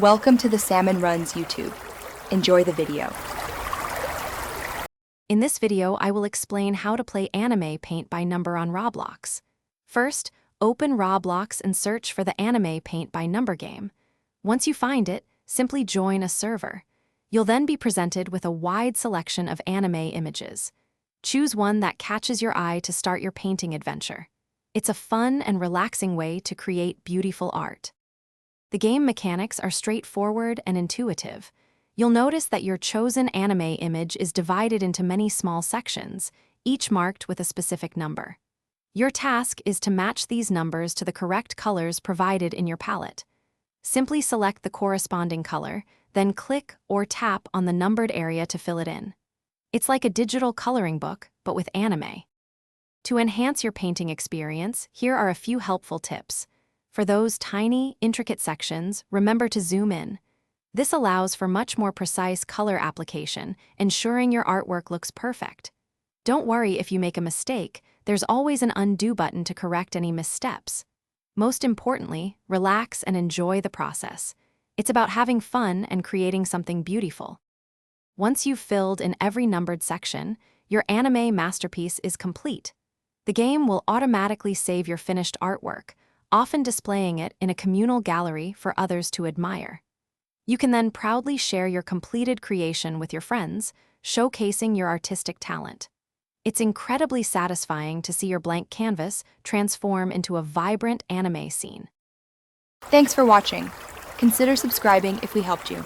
Welcome to the Salmon Runs YouTube. Enjoy the video. In this video, I will explain how to play anime paint by number on Roblox. First, open Roblox and search for the anime paint by number game. Once you find it, simply join a server. You'll then be presented with a wide selection of anime images. Choose one that catches your eye to start your painting adventure. It's a fun and relaxing way to create beautiful art. The game mechanics are straightforward and intuitive. You'll notice that your chosen anime image is divided into many small sections, each marked with a specific number. Your task is to match these numbers to the correct colors provided in your palette. Simply select the corresponding color, then click or tap on the numbered area to fill it in. It's like a digital coloring book, but with anime. To enhance your painting experience, here are a few helpful tips. For those tiny, intricate sections, remember to zoom in. This allows for much more precise color application, ensuring your artwork looks perfect. Don't worry if you make a mistake, there's always an undo button to correct any missteps. Most importantly, relax and enjoy the process. It's about having fun and creating something beautiful. Once you've filled in every numbered section, your anime masterpiece is complete. The game will automatically save your finished artwork, often displaying it in a communal gallery for others to admire. You can then proudly share your completed creation with your friends, showcasing your artistic talent. It's incredibly satisfying to see your blank canvas transform into a vibrant anime scene. Thanks for watching. Consider subscribing if we helped you.